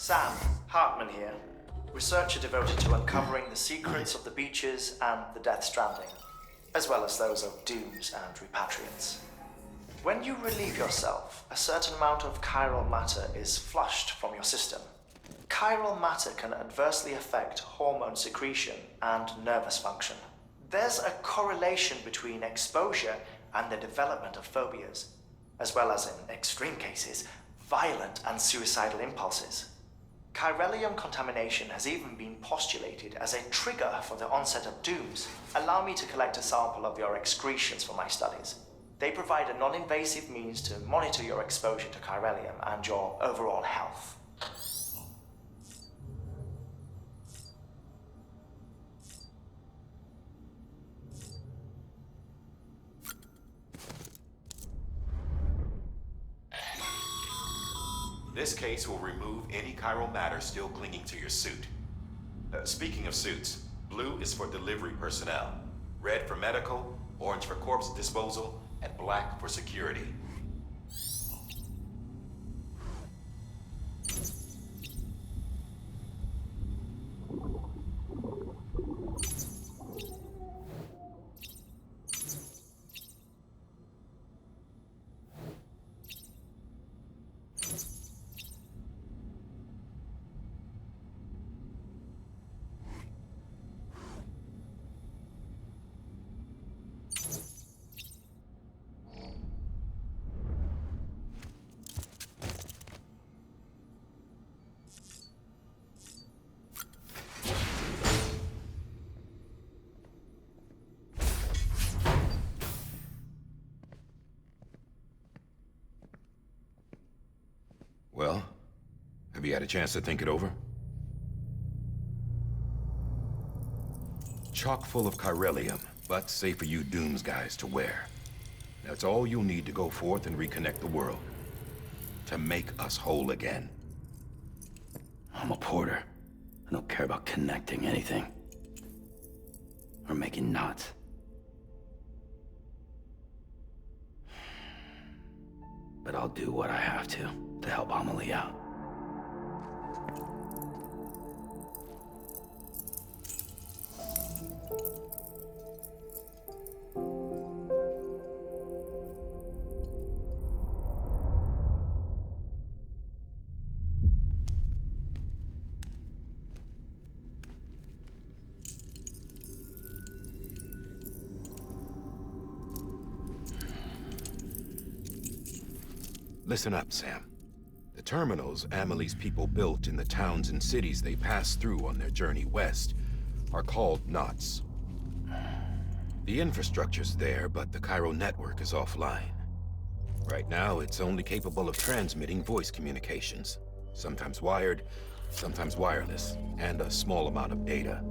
Sam, Hartman here, researcher devoted to uncovering the secrets of the beaches and the Death Stranding, as well as those of dooms and repatriants. When you relieve yourself, a certain amount of chiral matter is flushed from your system. Chiral matter can adversely affect hormone secretion and nervous function. There's a correlation between exposure and the development of phobias, as well as, in extreme cases, violent and suicidal impulses. Chiralium contamination has even been postulated as a trigger for the onset of dooms. Allow me to collect a sample of your excretions for my studies. They provide a non-invasive means to monitor your exposure to chiralium and your overall health. This case will remove any chiral matter still clinging to your suit. Speaking of suits, blue is for delivery personnel, red for medical, orange for corpse disposal, and black for security. Well, have you had a chance to think it over? Chock full of chiralium, but safe for you Dooms guys to wear. That's all you'll need to go forth and reconnect the world. To make us whole again. I'm a porter. I don't care about connecting anything. Or making knots. But I'll do what I have to help Amelie out. Listen up, Sam. The terminals Amelie's people built in the towns and cities they passed through on their journey west are called knots. The infrastructure's there, but the chiral network is offline. Right now, it's only capable of transmitting voice communications. Sometimes wired, sometimes wireless, and a small amount of data.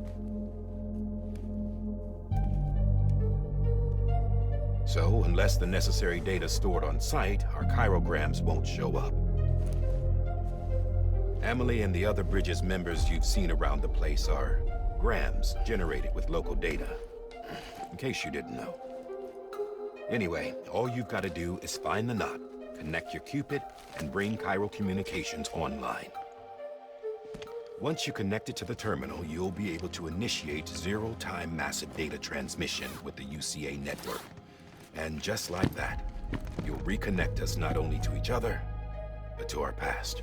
So, unless the necessary data's stored on site, our chirograms won't show up. Amelie and the other Bridges members you've seen around the place are grams generated with local data. In case you didn't know. Anyway, all you've got to do is find the knot, connect your Cupid, and bring chiral communications online. Once you connect it to the terminal, you'll be able to initiate zero-time massive data transmission with the UCA network. And just like that, you'll reconnect us not only to each other, but to our past.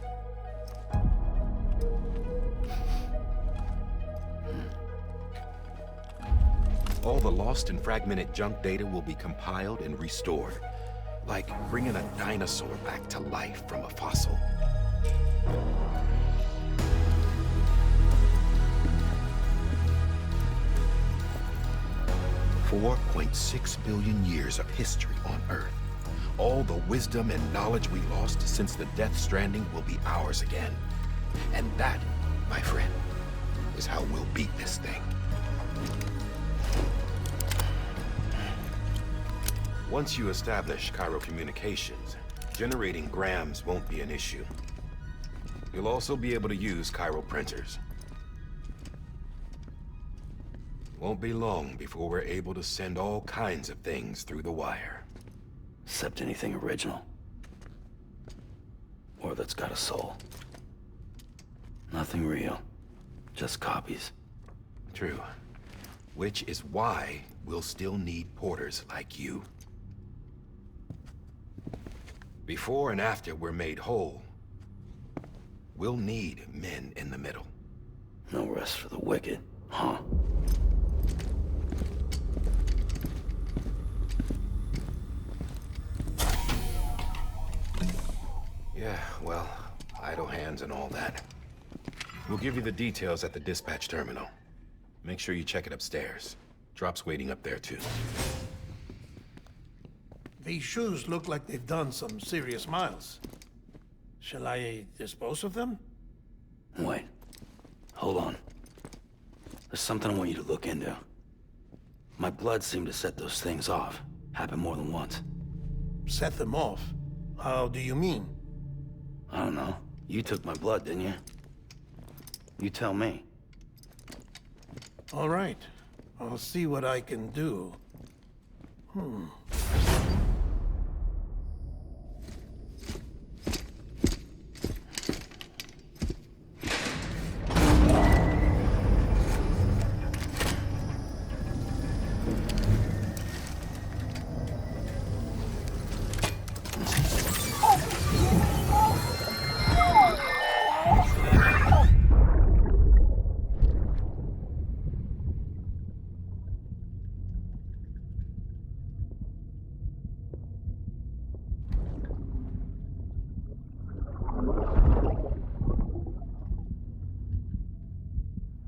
All the lost and fragmented junk data will be compiled and restored, like bringing a dinosaur back to life from a fossil. 4.6 billion years of history on Earth. All the wisdom and knowledge we lost since the Death Stranding will be ours again. And that, my friend, is how we'll beat this thing. Once you establish chiral communications, generating grams won't be an issue. You'll also be able to use chiral printers. Won't be long before we're able to send all kinds of things through the wire. Except anything original. Or that's got a soul. Nothing real. Just copies. True. Which is why we'll still need porters like you. Before and after we're made whole, we'll need men in the middle. No rest for the wicked, huh? Yeah, well, idle hands and all that. We'll give you the details at the dispatch terminal. Make sure you check it upstairs. Drop's waiting up there, too. These shoes look like they've done some serious miles. Shall I dispose of them? Wait. Hold on. There's something I want you to look into. My blood seemed to set those things off. Happened more than once. Set them off? How do you mean? I don't know. You took my blood, didn't you? You tell me. All right. I'll see what I can do.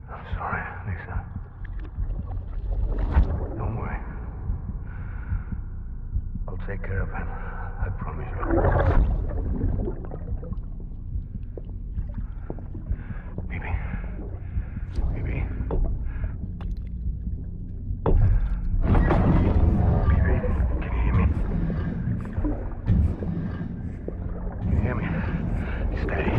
I'm sorry, Lisa. Don't worry. I'll take care of him. I promise you. Baby. Baby. Baby, can you hear me? Can you hear me? Steady.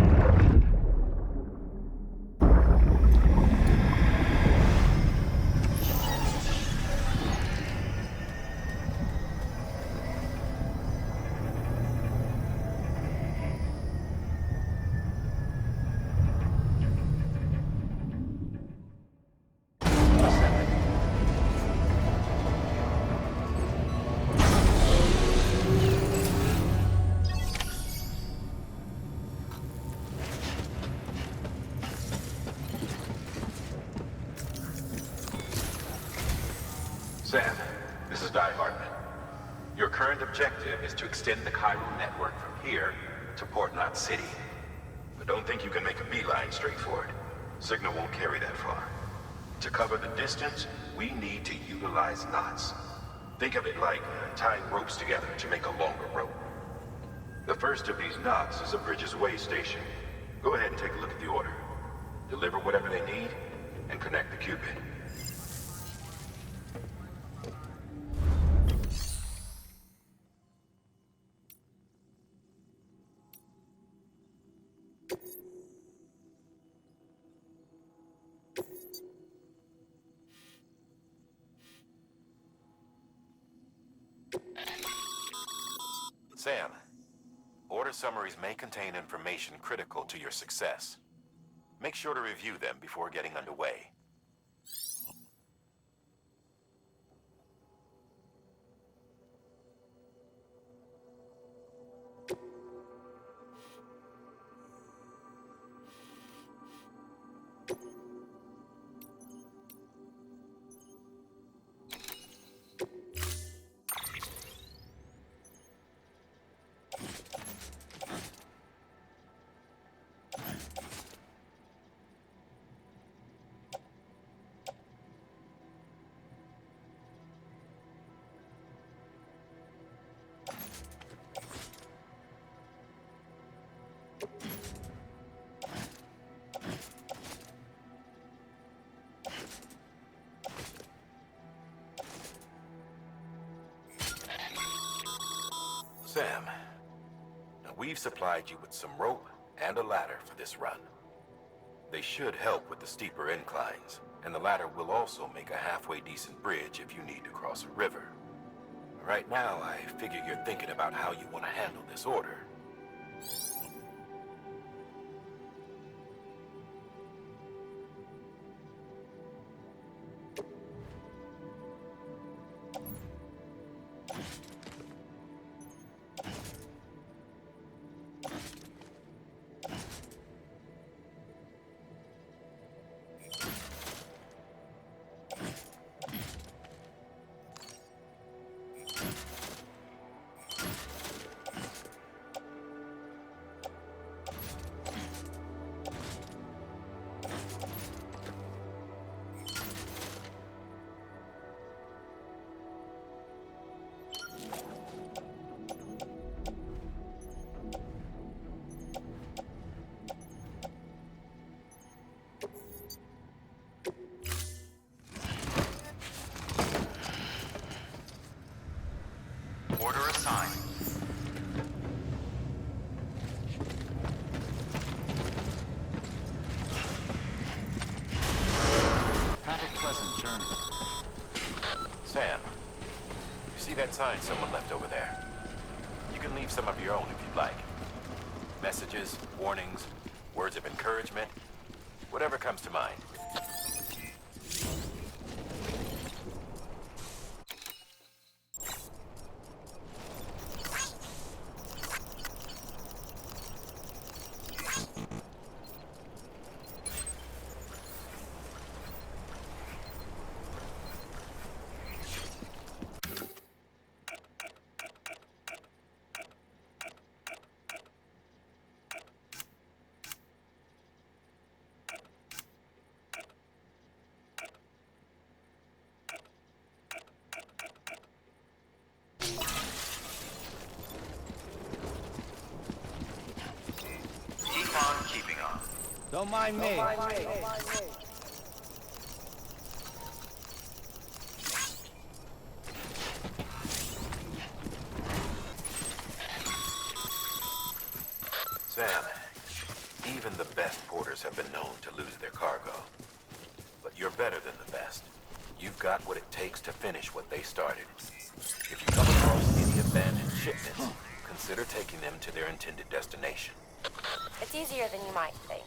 Sam, this is Di Hartman. Your current objective is to extend the chiral network from here to Port Knot City. But don't think you can make a beeline straight for it. Signal won't carry that far. To cover the distance, we need to utilize knots. Think of it like tying ropes together to make a longer rope. The first of these knots is a Bridges Way station. Go ahead and take a look at the order. Deliver whatever they need, and connect the Cupid. Sam, order summaries may contain information critical to your success. Make sure to review them before getting underway. Sam, now we've supplied you with some rope and a ladder for this run. They should help with the steeper inclines, and the ladder will also make a halfway decent bridge if you need to cross a river. Right now, I figure you're thinking about how you want to handle this order. Order assigned. Have a pleasant journey. Sam, you see that sign someone left over there? You can leave some of your own if you'd like. Messages, warnings, words of encouragement, whatever comes to mind. Keep on keeping on. Don't mind me. Sam, even the best porters have been known to lose their cargo. But you're better than the best. You've got what it takes to finish what they started. If you come across any abandoned shipments, consider taking them to their intended destination. It's easier than you might think.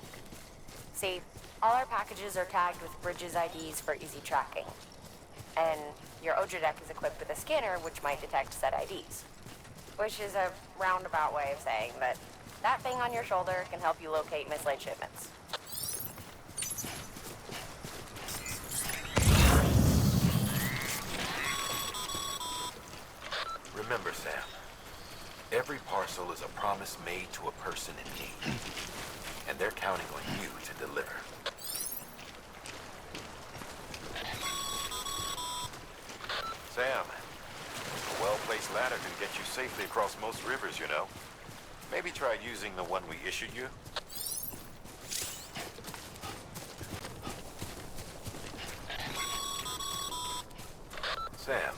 See, all our packages are tagged with Bridges IDs for easy tracking. And your Odra deck is equipped with a scanner which might detect said IDs. Which is a roundabout way of saying that that thing on your shoulder can help you locate mislaid shipments. Remember, Sam, every parcel is a promise made to a person in need. And they're counting on you to deliver. Sam, a well-placed ladder can get you safely across most rivers, you know. Maybe try using the one we issued you. Sam,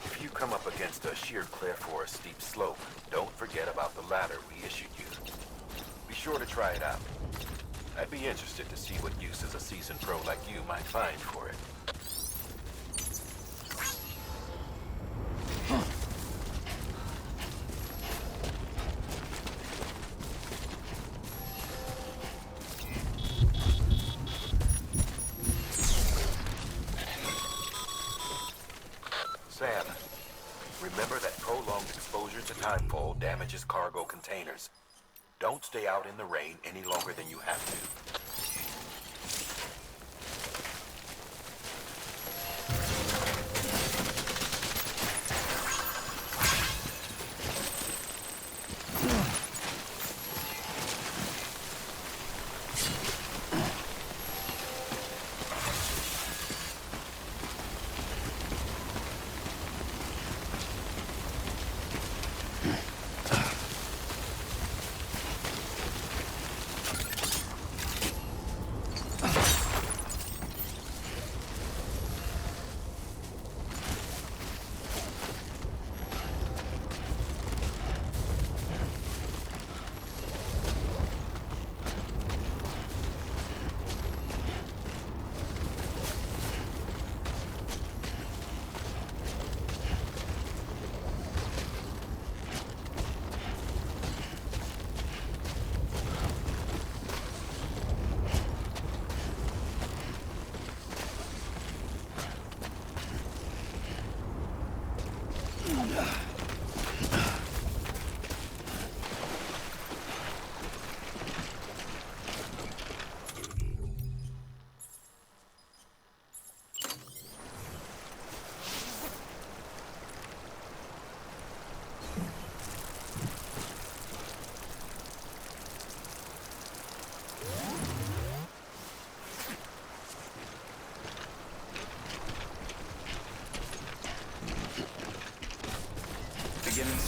if you come up against a sheer cliff or a steep slope, don't forget about the ladder we issued you. Be sure to try it out. I'd be interested to see what uses a seasoned pro like you might find for it. Sam, remember that prolonged exposure to timefall damages cargo containers. Don't stay out in the rain any longer than you have to.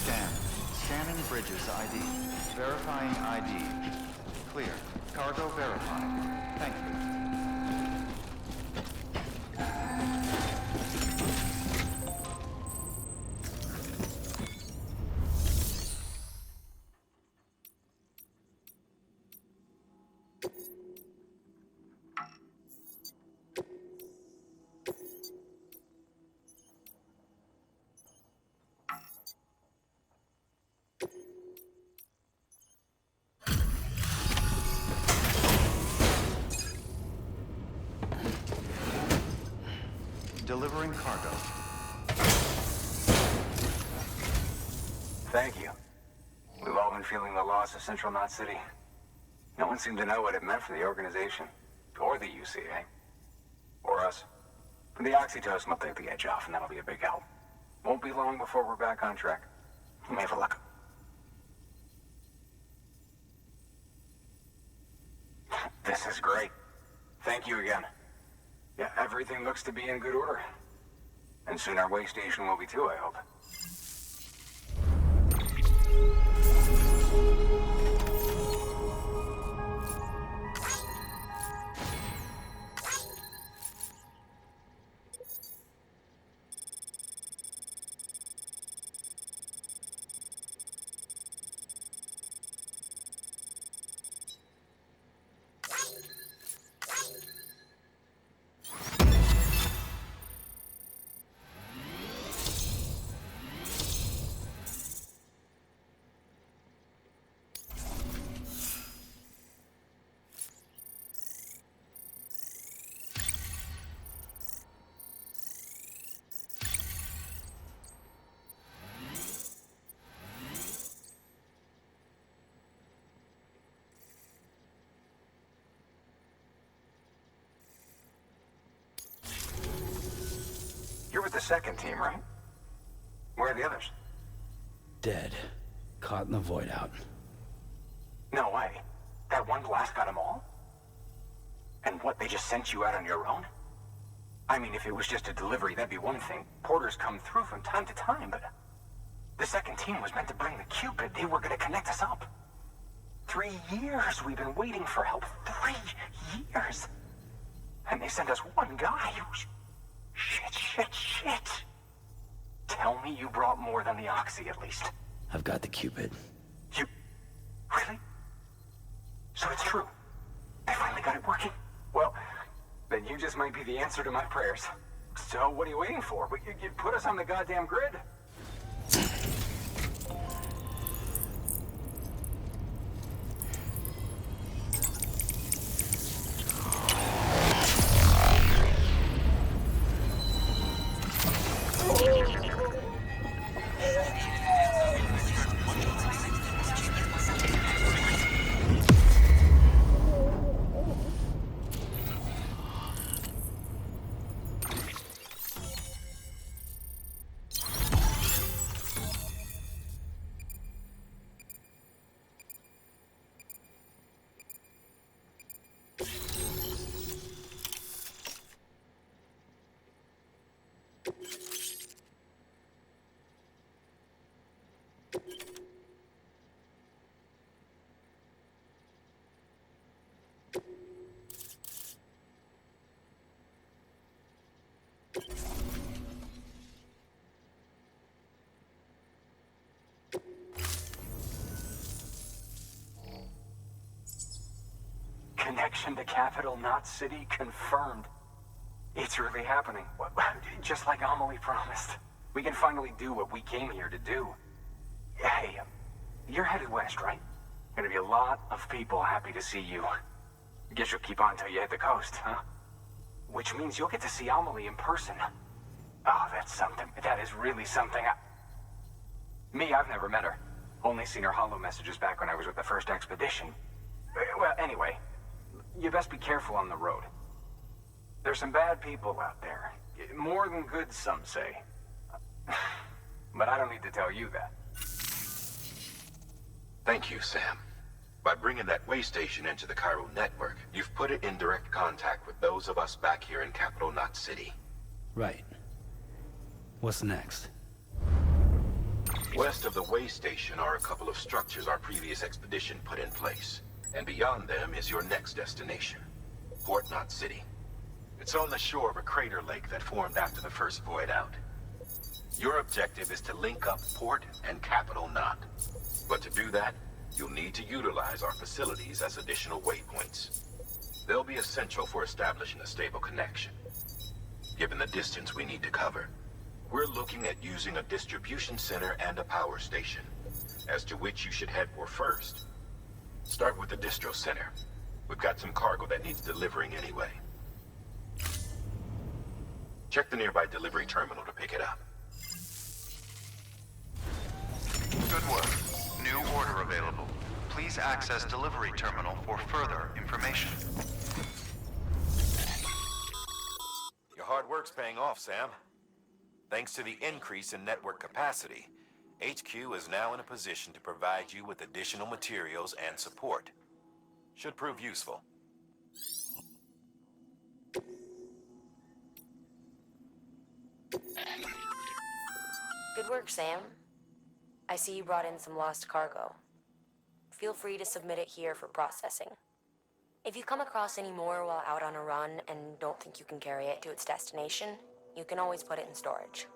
Scan. Scanning Bridges ID. Verifying ID. Clear. Cargo verified. Thank you. Delivering cargo. Thank you. We've all been feeling the loss of Central Knot City. No one seemed to know what it meant for the organization, or the UCA, or us. But the oxytocin will take the edge off, and that'll be a big help. Won't be long before we're back on track. You may have a look. This is great. Thank you again. Yeah, everything looks to be in good order. And soon our way station will be too, I hope. You're with the second team, right? Where are the others? Dead. Caught in the void out. No way. That one blast got them all? And what, they just sent you out on your own? I mean, if it was just a delivery, that'd be one thing. Porters come through from time to time, but... The second team was meant to bring the Cupid. They were gonna connect us up. 3 years we've been waiting for help. 3 years! And they sent us one guy who's... Shit. Tell me you brought more than the Oxy, at least. I've got the Cupid. You... Really? So it's true. They finally got it working? Well, then you just might be the answer to my prayers. So what are you waiting for? You put us on the goddamn grid. Connection to Capital Knot City confirmed. It's really happening. Just like Amelie promised. We can finally do what we came here to do. Hey, you're headed west, right? Gonna be a lot of people happy to see you. Guess you'll keep on till you hit the coast, huh? Which means you'll get to see Amelie in person. Oh, that's something. That is really something. Me, I've never met her. Only seen her holo messages back when I was with the first expedition. Well, anyway, you best be careful on the road. There's some bad people out there. More than good, some say. But I don't need to tell you that. Thank you, Sam. By bringing that way station into the Cairo network, you've put it in direct contact with those of us back here in Capital Knot City. Right. What's next? West of the way station are a couple of structures our previous expedition put in place. And beyond them is your next destination, Port Knot City. It's on the shore of a crater lake that formed after the first void out. Your objective is to link up Port and Capital Knot. But to do that, you'll need to utilize our facilities as additional waypoints. They'll be essential for establishing a stable connection. Given the distance we need to cover, we're looking at using a distribution center and a power station, as to which you should head for first. Start with the distro center. We've got some cargo that needs delivering anyway. Check the nearby delivery terminal to pick it up. Good work. New order available. Please access delivery terminal for further information. Your hard work's paying off, Sam. Thanks to the increase in network capacity, HQ is now in a position to provide you with additional materials and support. Should prove useful. Good work, Sam. I see you brought in some lost cargo. Feel free to submit it here for processing. If you come across any more while out on a run and don't think you can carry it to its destination, you can always put it in storage.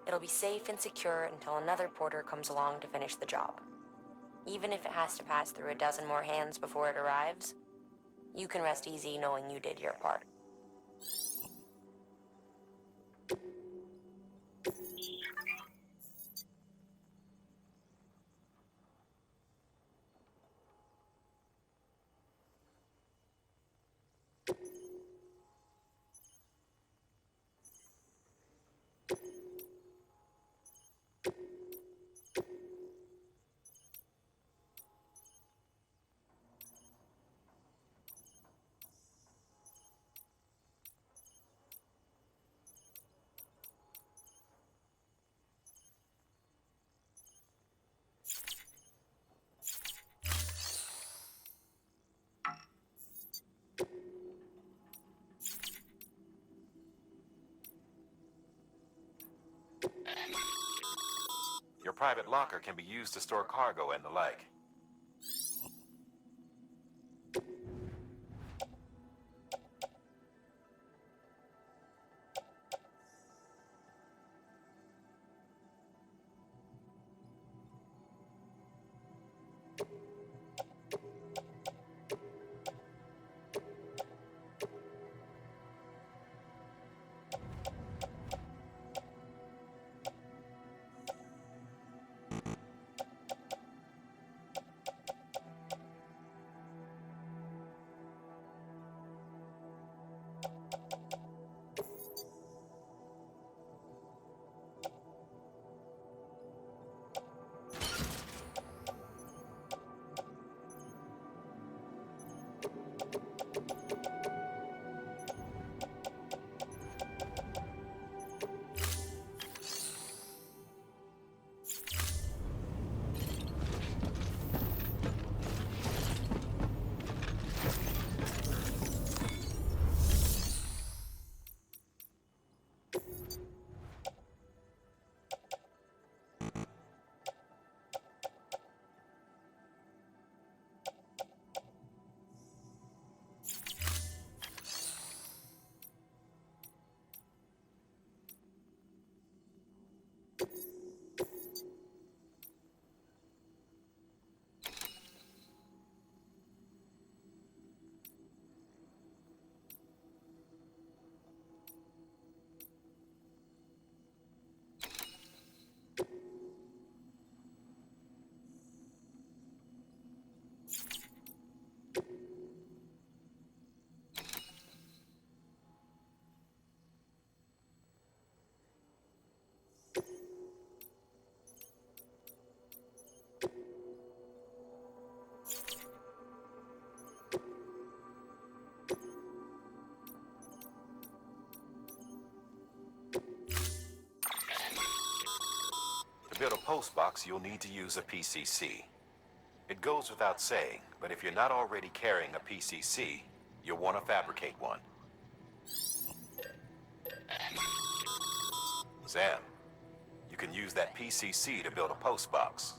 It'll be safe and secure until another porter comes along to finish the job. Even if it has to pass through a dozen more hands before it arrives, you can rest easy knowing you did your part. Your private locker can be used to store cargo and the like. To build a post box, you'll need to use a PCC. It goes without saying, but if you're not already carrying a PCC, you'll want to fabricate one. Sam, You can use that PCC to build a post box.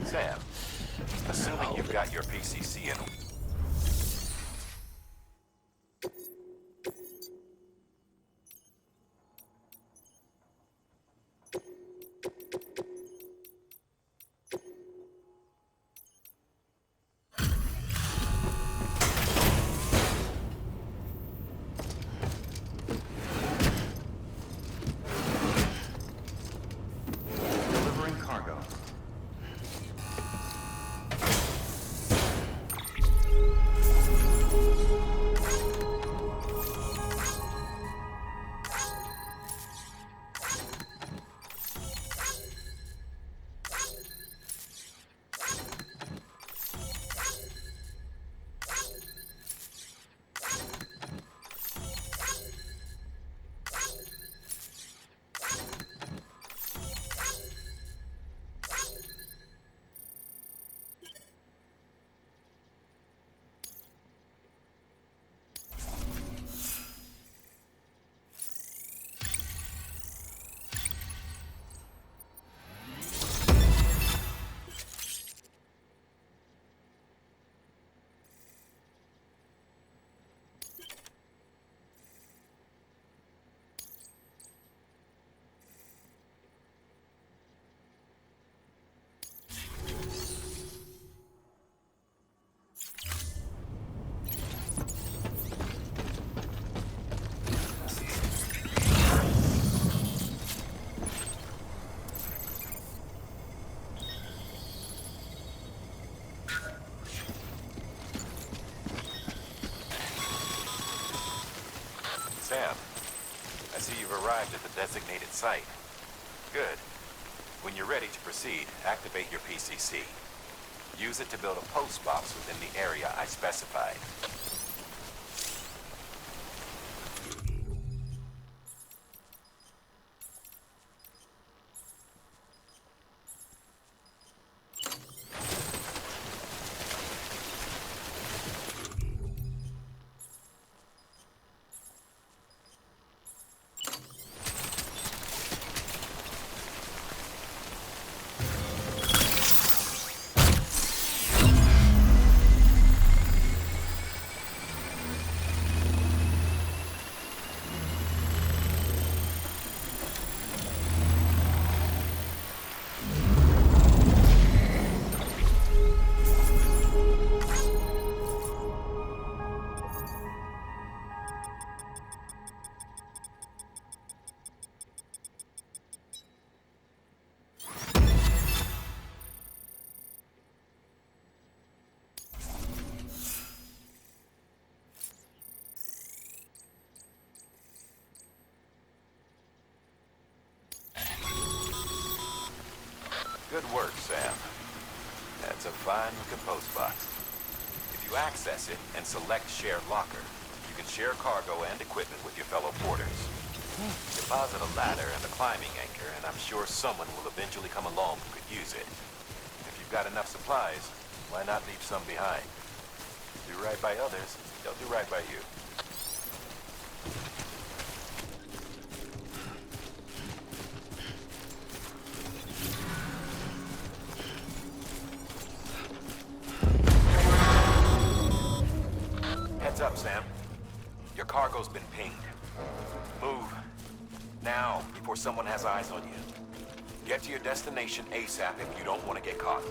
Sam, assuming you've got your PCC in. Delivering cargo. Sam, I see you've arrived at the designated site. Good. When you're ready to proceed, activate your PCC. Use it to build a post box within the area I specified. Good work, Sam. That's a fine-looking post box. If you access it and select Share Locker, you can share cargo and equipment with your fellow porters. Deposit a ladder and a climbing anchor, and I'm sure someone will eventually come along who could use it. If you've got enough supplies, why not leave some behind? Do right by others, they'll do right by you. pinged. Move. Now, before someone has eyes on you. Get to your destination ASAP if you don't want to get caught.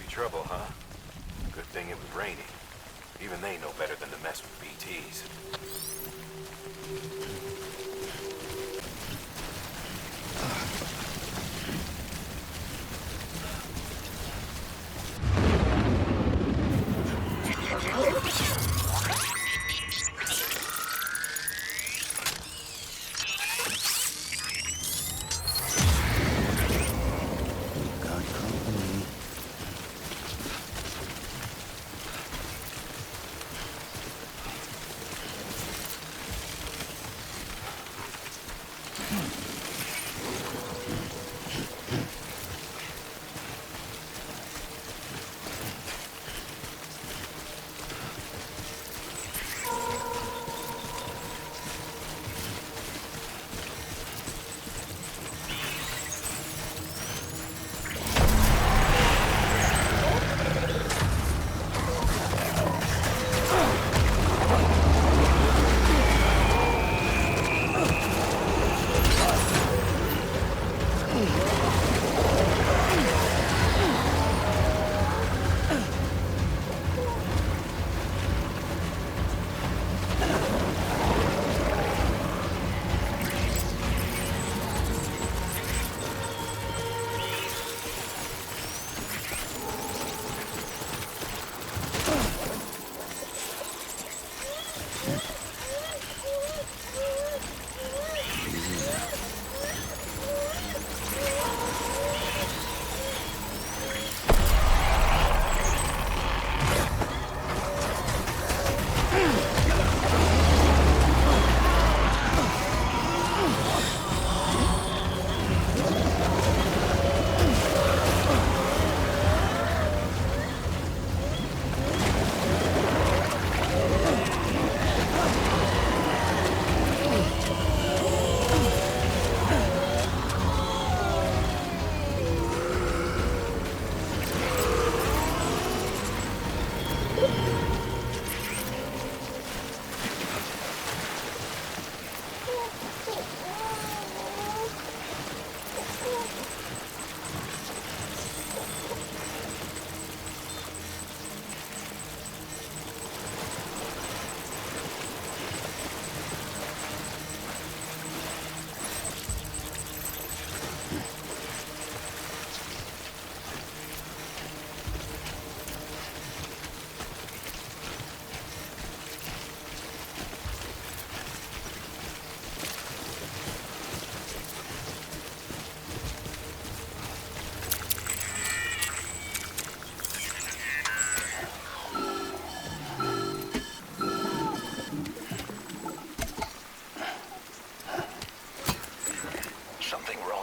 Trouble, huh? Good thing it was raining. Even they know better than to mess with BTs.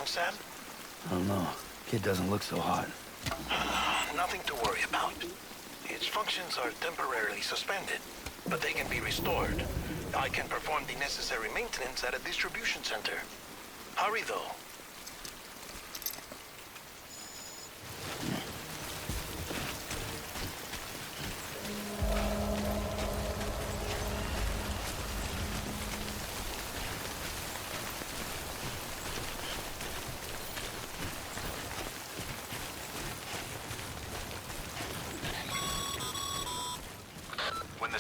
Sam? I don't know. Kid doesn't look so hot. Nothing to worry about. Its functions are temporarily suspended, but they can be restored. I can perform the necessary maintenance at a distribution center. Hurry, though.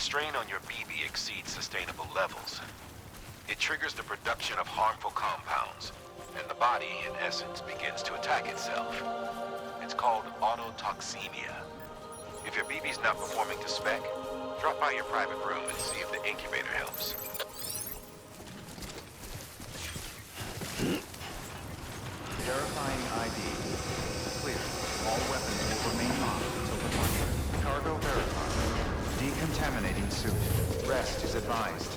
strain on your BB exceeds sustainable levels, it triggers the production of harmful compounds, and the body, in essence, begins to attack itself. It's called autotoxemia. If your BB's not performing to spec, drop by your private room and see if the incubator helps. Verifying ID. Clear. All weapons will remain on until departure. Cargo verified. Decontaminating suit. Rest is advised.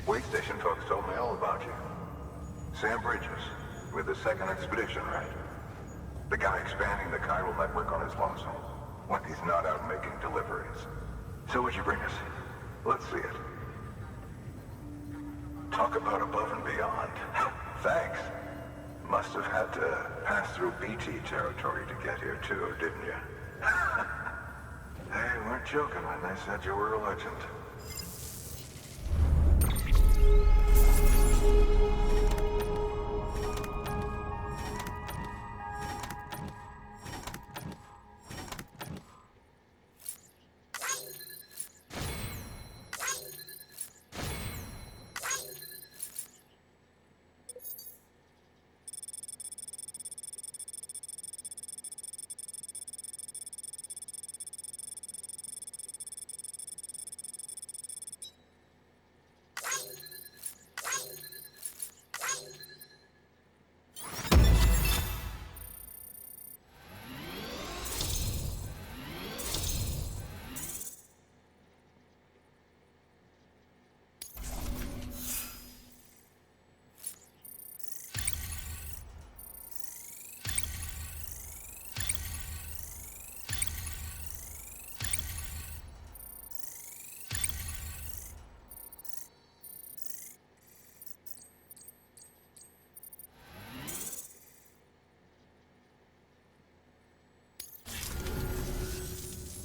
Way station folks told me all about you. Sam Bridges, with the second expedition, right? The guy expanding the chiral network on his lonesome, when he's not out making deliveries. So what'd you bring us? Let's see it. Talk about above and beyond. Thanks. Must have had to pass through BT territory to get here too, didn't you? They weren't joking when they said you were a legend.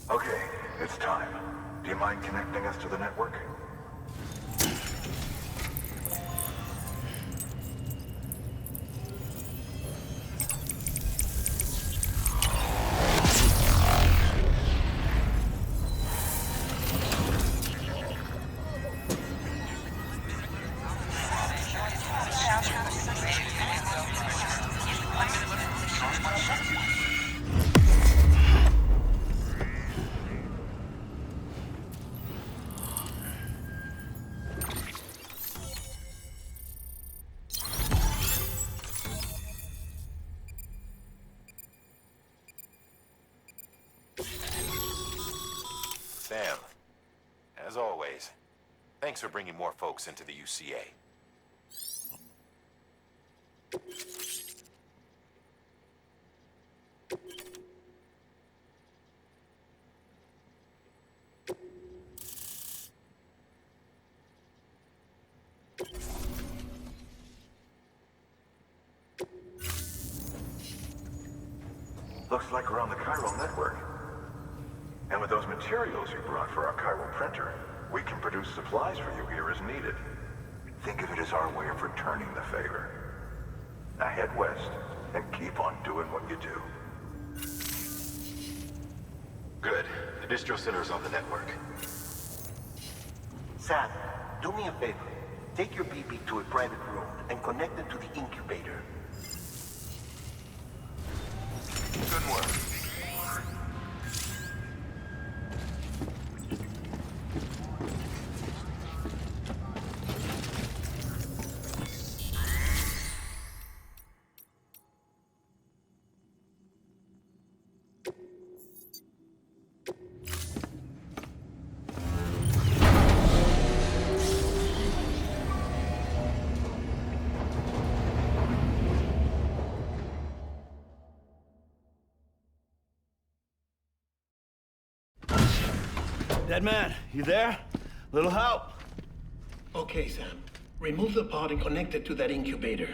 Okay, it's time. Do you mind connecting us to the network? Sam, as always, thanks for bringing more folks into the UCA. Looks like we're on the chiral network. And with those materials you brought for our chiral printer, we can produce supplies for you here as needed. Think of it as our way of returning the favor. Now head west and keep on doing what you do. Good. The distro center is on the network. Sam, do me a favor. Take your BB to a private room and connect it to the incubator. Good work. Dead man, you there? Little help? Okay, Sam. Remove the pod and connect it to that incubator.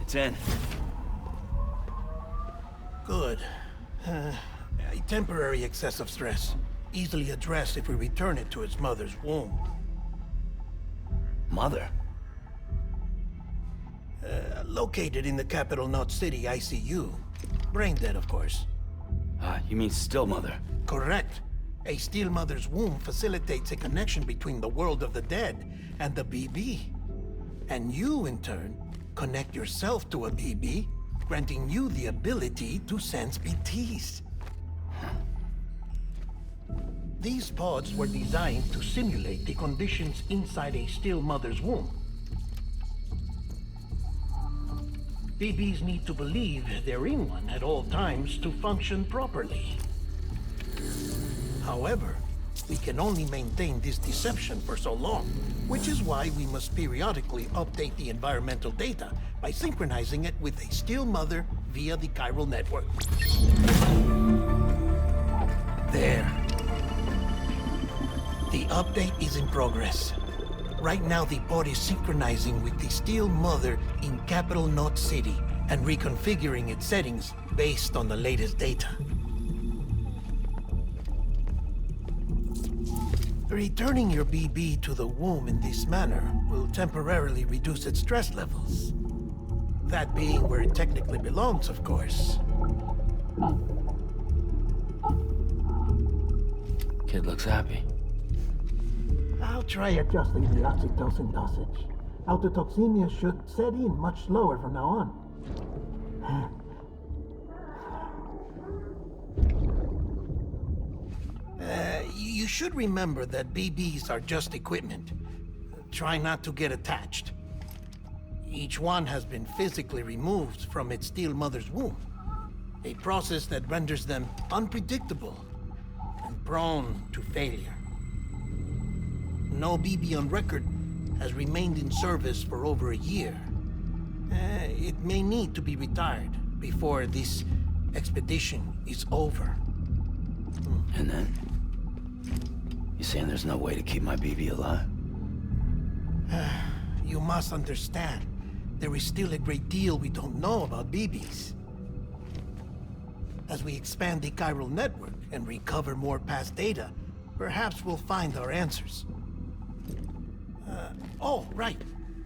It's in. Good. A temporary excessive stress. Easily addressed if we return it to its mother's womb. Mother? Located in the capital Knot City ICU. Brain dead, of course. You mean still mother? Correct. A still mother's womb facilitates a connection between the world of the dead and the BB. And you, in turn, connect yourself to a BB, granting you the ability to sense BTs. These pods were designed to simulate the conditions inside a still mother's womb. BBs need to believe they're in one at all times to function properly. However, we can only maintain this deception for so long, which is why we must periodically update the environmental data by synchronizing it with a still mother via the chiral network. There. The update is in progress. Right now, the pod is synchronizing with the still mother in capital Knot City and reconfiguring its settings based on the latest data. Returning your BB to the womb in this manner will temporarily reduce its stress levels. That being where it technically belongs, of course. Kid looks happy. I'll try adjusting the oxytocin dosage. Autotoxemia should set in much slower from now on. You should remember that BBs are just equipment. Try not to get attached. Each one has been physically removed from its still mother's womb. A process that renders them unpredictable and prone to failure. No BB on record has remained in service for over a year. It may need to be retired before this expedition is over. And then? You saying there's no way to keep my BB alive? You must understand, there is still a great deal we don't know about BBs. As we expand the chiral network and recover more past data, perhaps we'll find our answers. Oh, right.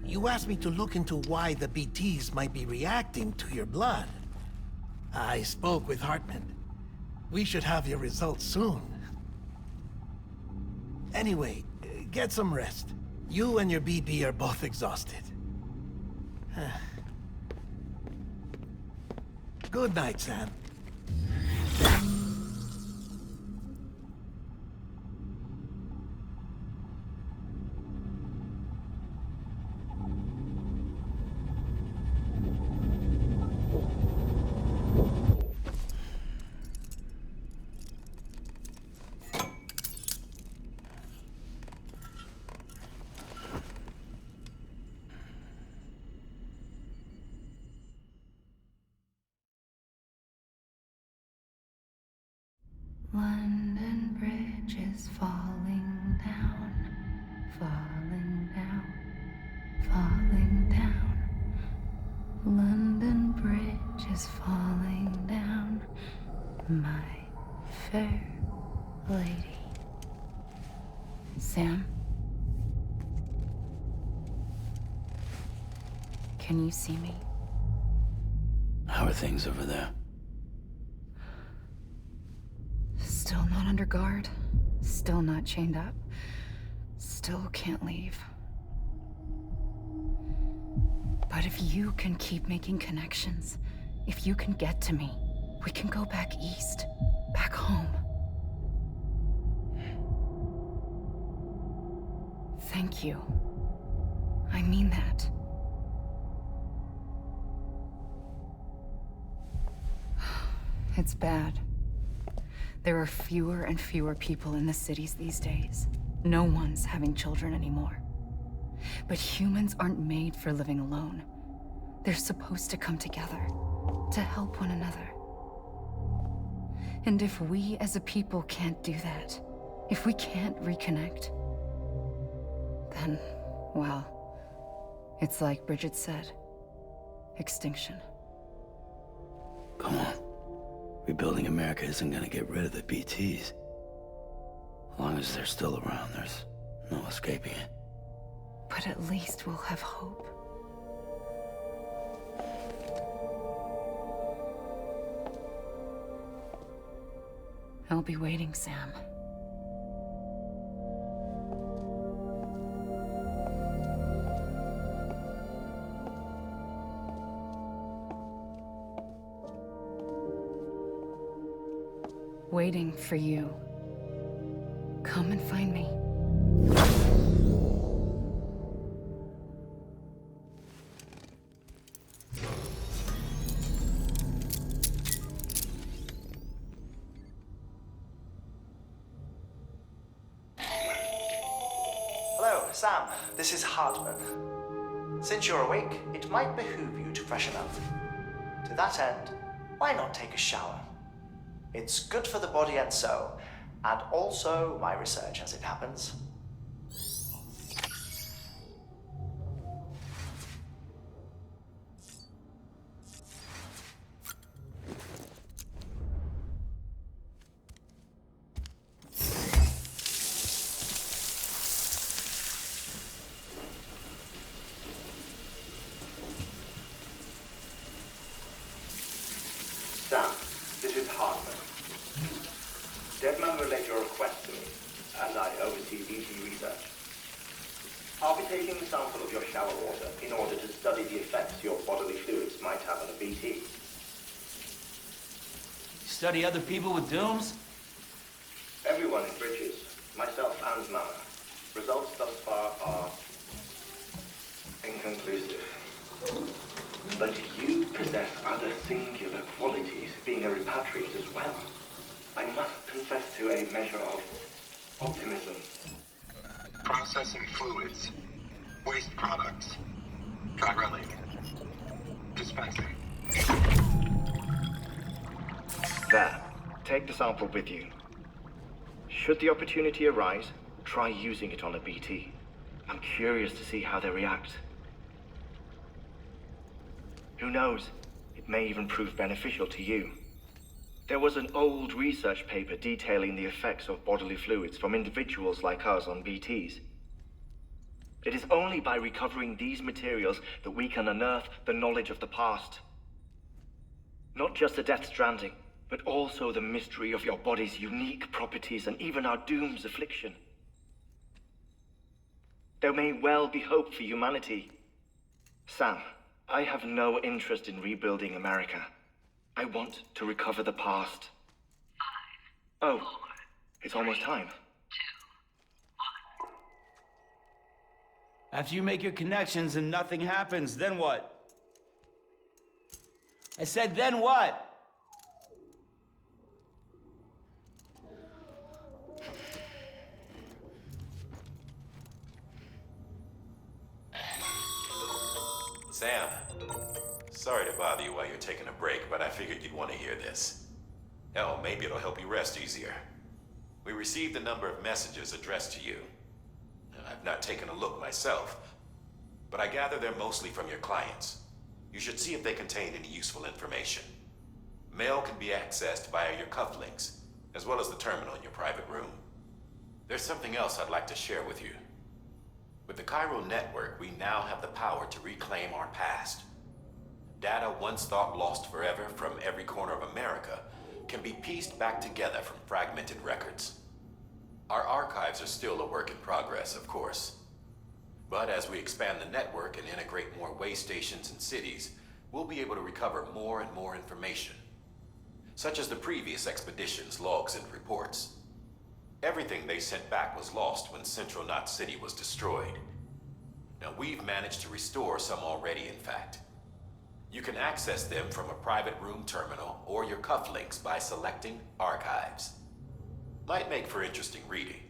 You asked me to look into why the BTs might be reacting to your blood. I spoke with Hartman. We should have your results soon. Anyway, get some rest. You and your BB are both exhausted. Good night, Sam. London Bridge is falling down, falling down, falling down. London Bridge is falling down, my fair lady. Sam? Can you see me? How are things over there? Still not under guard, still not chained up, still can't leave. But if you can keep making connections, if you can get to me, we can go back east, back home. Thank you. I mean that. It's bad. There are fewer and fewer people in the cities these days. No one's having children anymore. But humans aren't made for living alone. They're supposed to come together, to help one another. And if we as a people can't do that, if we can't reconnect, then, well, it's like Bridget said, extinction. Come on. Rebuilding America isn't gonna get rid of the BTs. As long as they're still around, there's no escaping it. But at least we'll have hope. I'll be waiting, Sam. Waiting for you. Come and find me. Hello, Sam. This is Hartman. Since you're awake, it might behoove you to freshen up. To that end, why not take a shower? It's good for the body and soul, and also my research as it happens. Sam, this is Hartman. Deadman relayed your request to me, as I oversee BT research. I'll be taking a sample of your shower water in order to study the effects your bodily fluids might have on a BT. Study other people with dooms? Everyone in Bridges, myself and Mama. Results thus far are inconclusive. But you possess other singular qualities, being a repatriate as well. I must confess to a measure of optimism. Processing fluids. Waste products. Dry-relling. Dispensing. There. Take the sample with you. Should the opportunity arise, try using it on a BT. I'm curious to see how they react. Who knows? It may even prove beneficial to you. There was an old research paper detailing the effects of bodily fluids from individuals like us on BTs. It is only by recovering these materials that we can unearth the knowledge of the past. Not just the Death Stranding, but also the mystery of your body's unique properties and even our doom's affliction. There may well be hope for humanity. Sam, I have no interest in rebuilding America. I want to recover the past. 5, oh, 4, it's almost time. 2, 1. After you make your connections and nothing happens, then what? I said, then what? Sam, sorry to bother you while you're taking a break, but I figured you'd want to hear this. Hell, maybe it'll help you rest easier. We received a number of messages addressed to you. I've not taken a look myself, but I gather they're mostly from your clients. You should see if they contain any useful information. Mail can be accessed via your cufflinks, as well as the terminal in your private room. There's something else I'd like to share with you. With the chiral network, we now have the power to reclaim our past. Data once thought lost forever from every corner of America can be pieced back together from fragmented records. Our archives are still a work in progress, of course. But as we expand the network and integrate more way stations and cities, we'll be able to recover more and more information, such as the previous expedition's logs and reports. Everything they sent back was lost when Central Knot City was destroyed. Now, we've managed to restore some already, in fact. You can access them from a private room terminal or your cufflinks by selecting Archives. Might make for interesting reading.